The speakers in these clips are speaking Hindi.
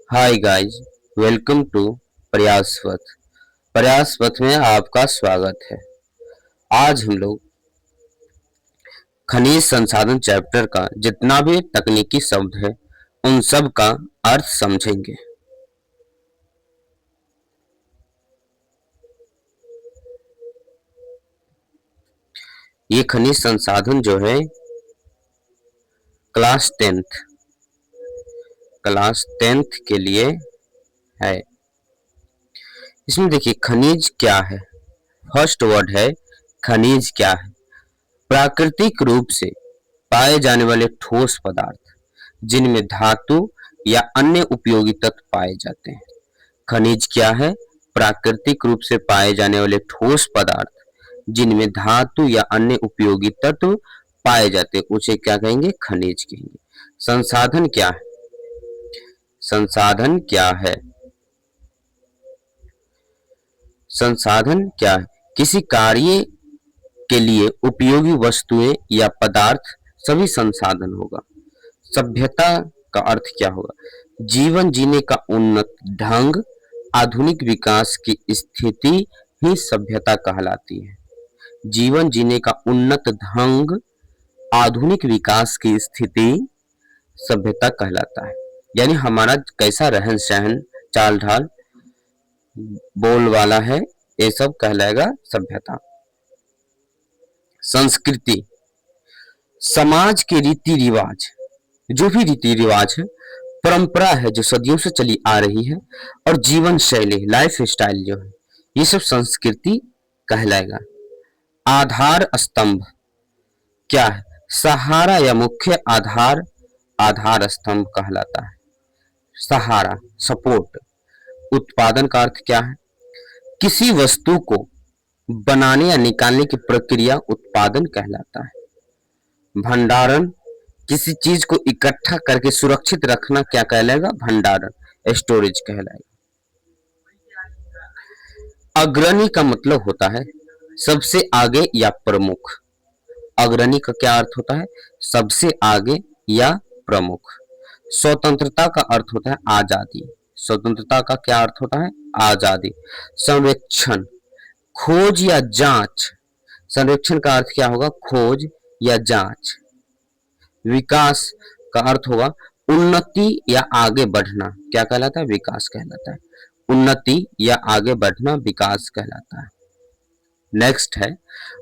Hi guys, welcome to Prayasvat. Prayasvat में आपका स्वागत है। आज हम लोग खनिज संसाधन चैप्टर का जितना भी तकनीकी शब्द है उन सब का अर्थ समझेंगे। ये खनिज संसाधन जो है क्लास टेंथ के लिए है। इसमें देखिए खनिज क्या है। फर्स्ट वर्ड है खनिज क्या है। प्राकृतिक रूप से पाए जाने वाले ठोस पदार्थ जिनमें धातु या अन्य उपयोगी तत्व पाए जाते हैं। खनिज क्या है? प्राकृतिक रूप से पाए जाने वाले ठोस पदार्थ जिनमें धातु या अन्य उपयोगी तत्व पाए जाते हैं उसे क्या कहेंगे? खनिज कहेंगे। संसाधन क्या है? संसाधन क्या है? संसाधन क्या है? किसी कार्य के लिए उपयोगी वस्तुएं या पदार्थ सभी संसाधन होगा। सभ्यता का अर्थ क्या होगा? जीवन जीने का उन्नत ढंग, आधुनिक विकास की स्थिति ही सभ्यता कहलाती है। जीवन जीने का उन्नत ढंग, आधुनिक विकास की स्थिति सभ्यता कहलाता है। यानी हमारा कैसा रहन सहन, चाल ढाल, बोल वाला है, ये सब कहलाएगा सभ्यता। संस्कृति समाज के रीति रिवाज, जो भी रीति रिवाज है, परंपरा है जो सदियों से चली आ रही है, और जीवन शैली, लाइफ स्टाइल जो है, ये सब संस्कृति कहलाएगा। आधार स्तंभ क्या है? सहारा या मुख्य आधार, आधार स्तंभ कहलाता है। सहारा, सपोर्ट। उत्पादन का अर्थ क्या है? किसी वस्तु को बनाने या निकालने की प्रक्रिया उत्पादन कहलाता है। भंडारण, किसी चीज को इकट्ठा करके सुरक्षित रखना क्या कहलाएगा? भंडारण, स्टोरेज कहलाएगा। अग्रणी का मतलब होता है सबसे आगे या प्रमुख। अग्रणी का क्या अर्थ होता है? सबसे आगे या प्रमुख। स्वतंत्रता का अर्थ होता है आजादी। स्वतंत्रता का क्या अर्थ होता है? आजादी। संरक्षण, खोज या जांच। संरक्षण का अर्थ क्या होगा? खोज या जांच। विकास का अर्थ होगा उन्नति या आगे बढ़ना। क्या कहलाता है? विकास कहलाता है। उन्नति या आगे बढ़ना विकास कहलाता है। नेक्स्ट है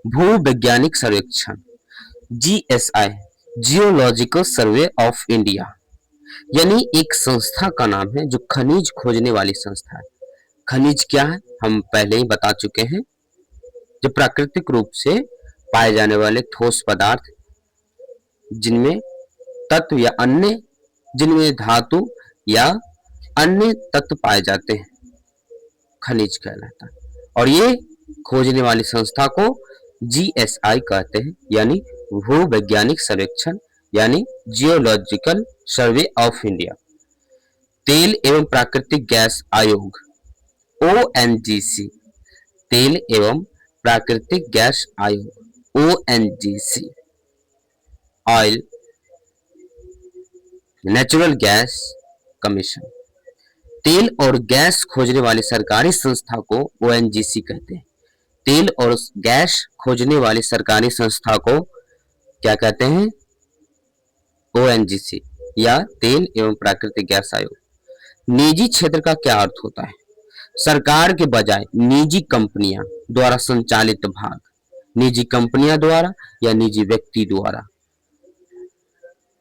भूवैज्ञानिक सर्वेक्षण, GSI, geological survey of India. यानी एक संस्था का नाम है जो खनिज खोजने वाली संस्था है। खनिज क्या है हम पहले ही बता चुके हैं, जो प्राकृतिक रूप से पाए जाने वाले ठोस पदार्थ जिनमें तत्व या अन्य, जिनमें धातु या अन्य तत्व पाए जाते हैं, खनिज कहलाता है। और ये खोजने वाली संस्था को जीएसआई कहते हैं, यानी भूवैज्ञानिक सर्वेक्षण, यानी जियोलॉजिकल सर्वे ऑफ इंडिया। तेल एवं प्राकृतिक गैस आयोग, ओएनजीसी। तेल एवं प्राकृतिक गैस आयोग, ONGC. Oil natural gas commission. तेल और गैस खोजने वाली सरकारी संस्था को ओएनजीसी कहते हैं। तेल और गैस खोजने वाली सरकारी संस्था को क्या कहते हैं? ओएनजीसी या तेल एवं प्राकृतिक गैस आयोग। निजी क्षेत्र का क्या अर्थ होता है? सरकार के बजाय निजी कंपनियां द्वारा संचालित भाग। निजी कंपनियां द्वारा या निजी व्यक्ति द्वारा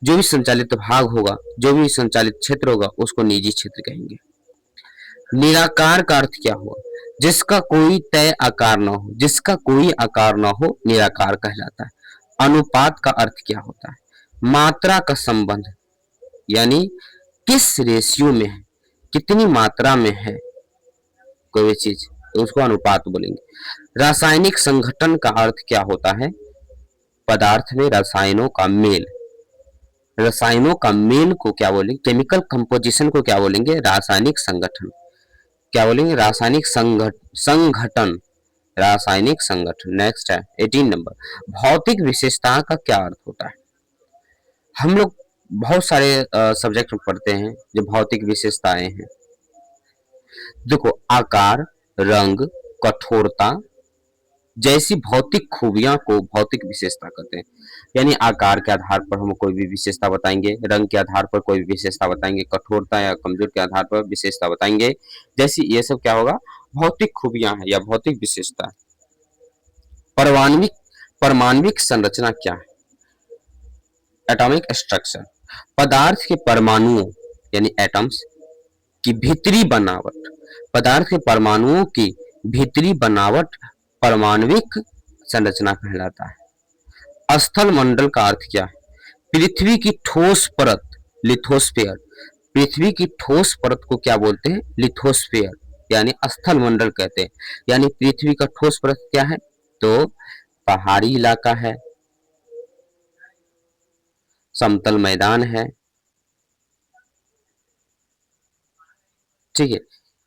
जो भी संचालित भाग होगा, जो भी संचालित क्षेत्र होगा, उसको निजी क्षेत्र कहेंगे। निराकार का अर्थ क्या हुआ? जिसका कोई तय आकार न हो, जिसका कोई आकार न हो, निराकार कहलाता है। अनुपात का अर्थ क्या होता है? मात्रा का संबंध, यानी किस रेशियो में है, कितनी मात्रा में है कोई भी चीज, तो उसको अनुपात बोलेंगे। रासायनिक संगठन का अर्थ क्या होता है? पदार्थ में रसायनों का मेल। रसायनों का मेल को क्या बोलेंगे? केमिकल कंपोजिशन को क्या बोलेंगे? रासायनिक संगठन। क्या बोलेंगे? रासायनिक संगठन, रासायनिक संगठन। नेक्स्ट है 18 नंबर, भौतिक विशेषता का क्या अर्थ होता है? हम लोग बहुत सारे सब्जेक्ट में पढ़ते हैं जो भौतिक विशेषताएं हैं। देखो, आकार, रंग, कठोरता जैसी भौतिक खूबियां को भौतिक विशेषता कहते हैं। यानी आकार के आधार पर हम कोई भी विशेषता बताएंगे, रंग के आधार पर कोई भी विशेषता बताएंगे, कठोरता या कमजोर के आधार पर विशेषता बताएंगे। जैसी ये सब क्या होगा, भौतिक खूबियां हैं या भौतिक विशेषता। परमाणविक परमाणविक संरचना क्या है? एटॉमिक स्ट्रक्चर पदार्थ के परमाणुओं यानी एटम्स की भीतरी बनावट, पदार्थ के परमाणुओं की भीतरी बनावट परमाणविक संरचना कहलाता है। स्थल मंडल का अर्थ क्या है? पृथ्वी की ठोस परत, लिथोस्फीयर। पृथ्वी की ठोस परत को क्या बोलते हैं? लिथोस्फीयर, यानी स्थल मंडल कहते हैं। यानी पृथ्वी का ठोस परत क्या है? तो पहाड़ी इलाका है, समतल मैदान है, ठीक है,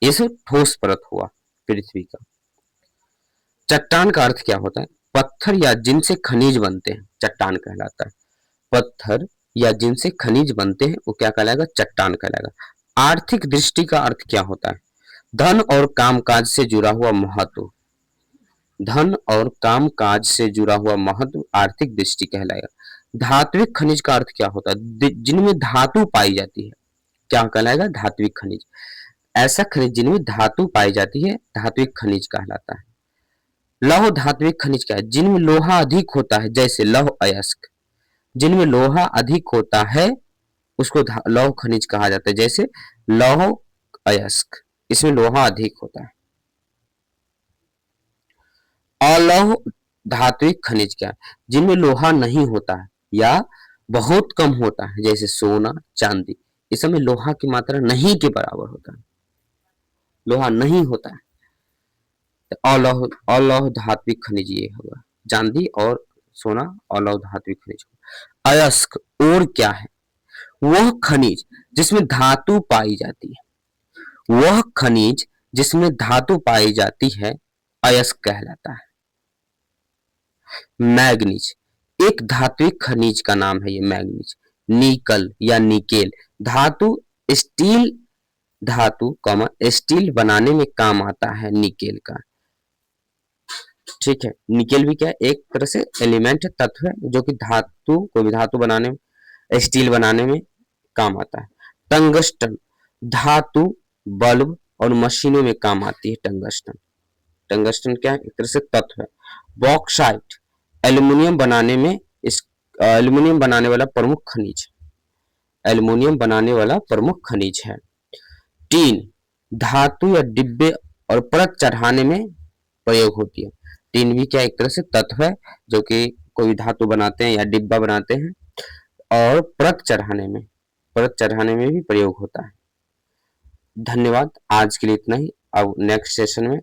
ये सब ठोस परत हुआ पृथ्वी का। चट्टान का अर्थ क्या होता है? पत्थर या जिनसे खनिज बनते हैं, चट्टान कहलाता है। पत्थर या जिनसे खनिज बनते हैं वो क्या कहलाएगा? चट्टान कहलाएगा। आर्थिक दृष्टि का अर्थ क्या होता है? धन और कामकाज से जुड़ा हुआ महत्व, धन और कामकाज से जुड़ा हुआ महत्व आर्थिक दृष्टि कहलाएगा। धात्विक खनिज का अर्थ क्या होता है? जिनमें धातु पाई जाती है, क्या कहलाएगा? धात्विक खनिज। ऐसा खनिज जिनमें धातु पाई जाती है धात्विक खनिज कहलाता है। लौह धात्विक खनिज क्या है? जिनमें लोहा अधिक होता है, जैसे लौह अयस्क। जिनमें लोहा अधिक होता है उसको लौह खनिज कहा जाता है, जैसे लौह अयस्क, इसमें लोहा अधिक होता है। अलौह धात्विक खनिज क्या है? जिनमें लोहा नहीं होता है या बहुत कम होता है, जैसे सोना, चांदी। इस समय लोहा की मात्रा नहीं के बराबर होता है, लोहा नहीं होता है। अलौह अलौह धात्विक खनिज ये होगा, चांदी और सोना अलौह धात्विक खनिज। अयस्क और क्या है? वह खनिज जिसमें धातु पाई जाती है, वह खनिज जिसमें धातु पाई जाती है अयस्क कहलाता है। मैग्नीज एक धात्विक खनिज का नाम है, ये मैग्नीज। निकल या निकेल धातु, स्टील धातु कॉमा स्टील बनाने में काम आता है निकेल का, ठीक है। निकेल भी क्या है? एक तरह से एलिमेंट तत्व है जो कि धातु, कोई भी धातु बनाने में, स्टील बनाने में काम आता है। टंगस्टन धातु, बल्ब और मशीनों में काम आती है टंगस्टन। टंगस्टन क्या है? एक तरह से तत्व है। बॉक्साइट एल्युमिनियम बनाने में, इस एल्युमिनियम बनाने वाला प्रमुख खनिज, एल्युमिनियम बनाने वाला प्रमुख खनिज है। टीन धातु या डिब्बे और परत चढ़ाने में प्रयोग होती है। टीन भी क्या? एक तरह से तत्व है जो कि कोई धातु बनाते हैं या डिब्बा बनाते हैं और परत चढ़ाने में भी प्रयोग होता है। धन्यवाद, आज के लिए इतना ही। अब नेक्स्ट सेशन में